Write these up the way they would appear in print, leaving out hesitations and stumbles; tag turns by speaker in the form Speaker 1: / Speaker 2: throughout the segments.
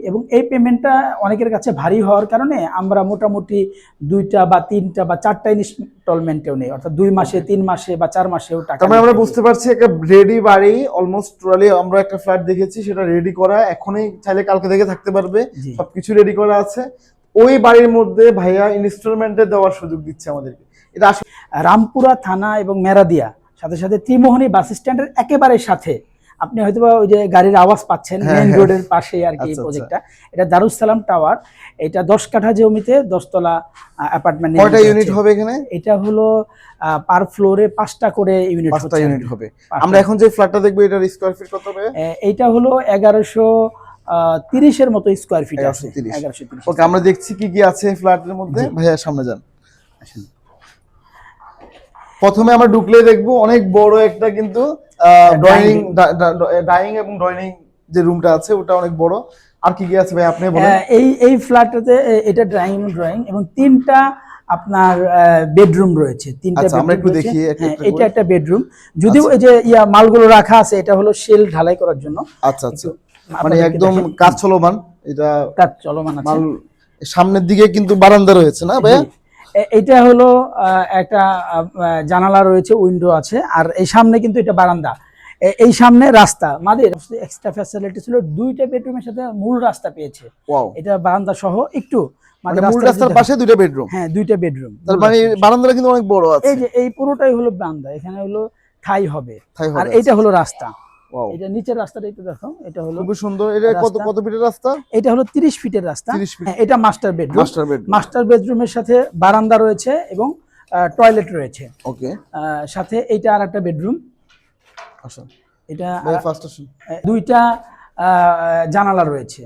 Speaker 1: এবং এই পেমেন্টটা অনেকের কাছে ভারী হওয়ার কারণে আমরা মোটামুটি 2টা বা 3টা বা 4টা ইনস্টলমেন্টেও নেই, অর্থাৎ 2 মাসে 3 মাসে বা 4 মাসেও টাকা।
Speaker 2: তার মানে আমরা বুঝতে পারছি একটা রেডি বাড়ি অলমোস্ট টোটালি আমরা একটা ফ্ল্যাট দেখেছি, সেটা রেডি করা, এখনই চাইলে কালকে থেকে থাকতে পারবে, সবকিছু রেডি করা আছে। ওই বাড়ির মধ্যে ভাইয়া ইনস্টলমেন্টে দেওয়ার সুযোগ দিচ্ছে আমাদেরকে। এটা আসলে
Speaker 1: রামপুরা থানা এবং মেরাদিয়া সাথে সাথে ত্রিমোহনী বাস স্ট্যান্ডের একেবারে সাথে। আপনি হয়তো ওই যে গাড়ির আওয়াজ পাচ্ছেন মেইন রোডের পাশে আর কি প্রজেক্টটা। এটা দারুস সালাম টাওয়ার। এটা 10 কাঠা জমিতে 10 তলা অ্যাপার্টমেন্ট।
Speaker 2: কয়টা ইউনিট হবে এখানে?
Speaker 1: এটা হলো পার ফ্লোরে 5টা করে ইউনিট,
Speaker 2: 5টা ইউনিট হবে। আমরা এখন যে ফ্ল্যাটটা দেখব এটার স্কয়ার ফিট কত হবে?
Speaker 1: এটা হলো 1130 এর মতো স্কয়ার ফিট আছে। 1130।
Speaker 2: ওকে, আমরা দেখছি কি কি আছে ফ্ল্যাটের মধ্যে। ভাইয়া সামনে যান। প্রথমে আমরা ঢুকলে দেখবো অনেক বড় একটা কিন্তু ডাইনিং এবং ড্রয়িং যে রুমটা আছে ওটা অনেক বড়। আর কি কি আছে ভাই আপনি বলেন।
Speaker 1: এই ফ্ল্যাটটাতে এটা ড্রয়িং এবং 3টা আপনার বেডরুম রয়েছে। 3টা বেডরুম আমরা একটু দেখি। এটা একটা বেডরুম, যদিও এই যে মালগুলো রাখা আছে এটা হলো শেল ঢালাই করার জন্য।
Speaker 2: আচ্ছা আচ্ছা, মানে একদম কাজ চলমান। এটা
Speaker 1: কাজ চলমান আছে।
Speaker 2: সামনের দিকে কিন্তু বারান্দা রয়েছে না ভাই?
Speaker 1: এটা হলো একটা জানালা রয়েছে, উইন্ডো আছে, আর এই সামনে কিন্তু এটা বারান্দা, এই সামনে রাস্তা। মাদের এক্সট্রা ফ্যাসিলিটি ছিল 2টা বেডরুমের সাথে মূল রাস্তা পেয়েছে। এটা বারান্দা সহ একটু
Speaker 2: মানে মূল রাস্তার পাশে 2টা বেডরুম।
Speaker 1: হ্যাঁ, 2টা বেডরুম।
Speaker 2: তার মানে বারান্দাটা কিন্তু অনেক বড় আছে।
Speaker 1: এই যে এই পুরোটাই হলো বারান্দা, এখানে হলো ঠাই হবে, আর এইটা হলো রাস্তা। এটা নিচের রাস্তাটা একটু দেখো, এটা হলো
Speaker 2: খুব সুন্দর। এটা কত ফিটের রাস্তা?
Speaker 1: এটা হলো 30 ফিটের রাস্তা। এটা মাস্টার বেডরুম। মাস্টার বেডরুমের সাথে বারান্দা রয়েছে এবং টয়লেট রয়েছে।
Speaker 2: ওকে,
Speaker 1: সাথে এইটা আরেকটা বেডরুম।
Speaker 2: আচ্ছা,
Speaker 1: এটা ফার্স্ট আসুন। 2টা জানালা রয়েছে।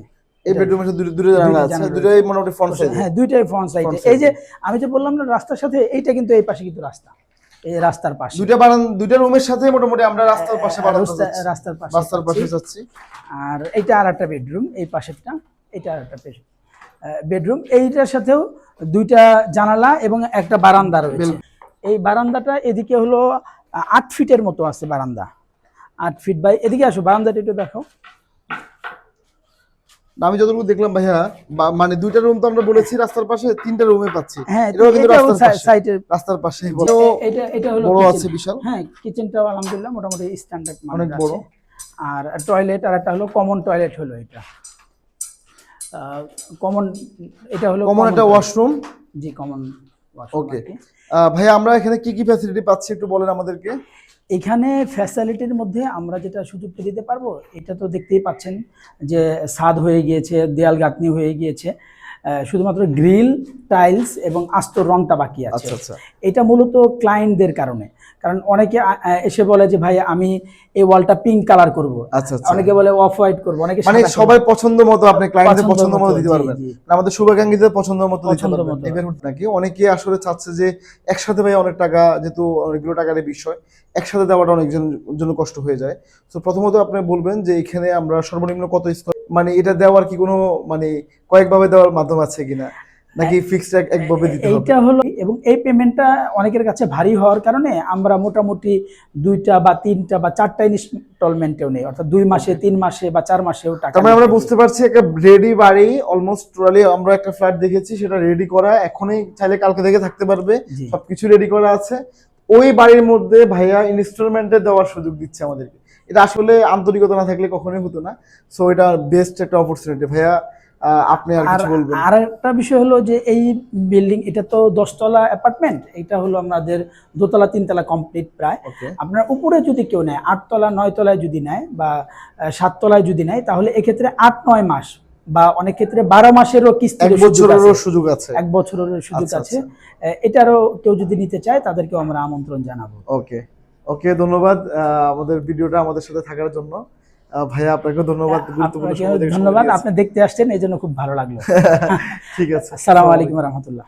Speaker 2: এই বেডরুমের সাথে দুটো জানালা আছে, দুটোই মোটামুটি ফ্রন্ট সাইডে।
Speaker 1: হ্যাঁ, দুটোই ফ্রন্ট সাইডে। এই যে আমি যে বললাম না রাস্তার সাথে, এইটা কিন্তু এই পাশে কিন্তু রাস্তা, এই রাস্তার পাশে।
Speaker 2: দুইটা রুমের সাথে মোটামুটি আমরা রাস্তার পাশে রাস্তার পাশে যাচ্ছি।
Speaker 1: আর এইটা আরেকটা বেডরুম, এই পাশেরটা। এটা আরেকটা বেডরুম। এইটার সাথেও 2টা জানালা এবং একটা বারান্দা রয়েছে। এই বারান্দাটা এদিকে হলো 8 ফিটের মতো আছে বারান্দা। 8 ফিট বাই। এদিকে আসো, বারান্দাটা একটু দেখো।
Speaker 2: আমি যতটুকু দেখলাম ভাইয়া, মানে 2টা রুম তো আমরা বলেছি রাস্তার পাশে, 3টা রুমে পাচ্ছি।
Speaker 1: হ্যাঁ,
Speaker 2: এটাও কিন্তু
Speaker 1: রাস্তার পাশে। এটা হলো
Speaker 2: বড় আছে, বিশাল।
Speaker 1: হ্যাঁ, কিচেনটাও আলহামদুলিল্লাহ মোটামুটি স্ট্যান্ডার্ড মানের, অনেক বড়। আর টয়লেট, আর একটা হলো কমন টয়লেট হলো এটা। কমন, এটা হলো
Speaker 2: কমন একটা ওয়াশরুম।
Speaker 1: জি, কমন ওয়াশরুম।
Speaker 2: ওকে ভাইয়া, আমরা এখানে কি কি ফ্যাসিলিটি পাচ্ছি একটু বলেন আমাদেরকে।
Speaker 1: এখানে ফ্যাসিলিটির মধ্যে আমরা যেটা সুযোগটা দিতে পারবো, এটা তো দেখতেই পাচ্ছেন যে ছাদ হয়ে গিয়েছে, দেয়াল গাঁথনি হয়ে গিয়েছে, শুধুমাত্র গ্রিল, টাইলস এবং আস্তর রংটা বাকি আছে। এটা মূলত ক্লায়েন্টদের কারণে, কারণ অনেকে এসে বলে যে ভাই আমি এই ওয়ালটা পিঙ্ক কালার করব, অনেকে বলে অফ হোয়াইট করব, অনেকে
Speaker 2: মানে সবাই পছন্দ মতো, আপনি ক্লায়েন্টদের পছন্দ মতো দিতে পারবেন, আমাদের শুভাকাঙ্ক্ষীদের পছন্দ মতো দিতে পারবেন নাকি? অনেকে আসলে চাচ্ছে যে একসাথে ভাই অনেক টাকা, যেহেতু অনেকগুলো টাকার বিষয়, একসাথে দেওয়াটা অনেকজন জন্য কষ্ট হয়ে যায়। তো প্রথমত আপনি বলবেন যে এখানে আমরা সর্বনিম্ন কত স্কয়ার, মানে এটা দেওয়ার কি কোনো মানে কয়েকভাবে দেওয়ার মাধ্যম আছে কিনা, নাকি ফিক্সড একভাবে দিতে হবে?
Speaker 1: এইটা হলো, এবং এই পেমেন্টটা অনেকের কাছে ভারী হওয়ার কারণে আমরা মোটামুটি 2টা বা 3টা বা 4টা ইনস্টলমেন্টেও নেই, অর্থাৎ 2 মাসে 3 মাসে বা 4 মাসেও টাকা।
Speaker 2: তার মানে আমরা বুঝতে পারছি একটা রেডি বাড়ি অলমোস্ট টোটালি আমরা একটা ফ্ল্যাট দেখেছি, সেটা রেডি করা, এখনই চাইলে কালকে থেকে থাকতে পারবে, সবকিছু রেডি করা আছে। ওই বাড়ির মধ্যে ভাইয়া ইনস্টলমেন্টে দেওয়ার সুযোগ দিচ্ছে আমাদেরকে। এটা আসলে আন্তরিকতা না থাকলে কখনোই হতো না। সো এটা বেস্ট একটা অপরচুনিটি। ভাইয়া আপনি আর কিছু বলবেন? আর
Speaker 1: একটা বিষয় হলো যে এই বিল্ডিং, এটা তো 10 তলা অ্যাপার্টমেন্ট, এটা হলো আমাদের 2 তলা 3 তলা কমপ্লিট প্রায়। আপনার উপরে যদি কেউ নেয় 8 তলা 9 তলায় যদি নেয় বা 7 তলায় যদি নেয়, তাহলে এক্ষেত্রে 8-9 মাস বা অনেক ক্ষেত্রে 12 মাসেরও কিস্তি,
Speaker 2: 1 বছরেরও সুযোগ আছে।
Speaker 1: 1 বছরের সুযোগ আছে। এটারও কেউ যদি নিতে চায় তাদেরকেও আমরা আমন্ত্রণ জানাবো।
Speaker 2: ওকে, ধন্যবাদ আমাদের ভিডিওটা আমাদের সাথে থাকার জন্য। ভাইয়া আপনাকে ধন্যবাদ, গুরুত্বপূর্ণ সময়।
Speaker 1: ধন্যবাদ, আপনি দেখতে আসছেন, এই জন্য খুব ভালো লাগলো।
Speaker 2: ঠিক আছে,
Speaker 1: আসসালামু আলাইকুম ওয়া রাহমাতুল্লাহ।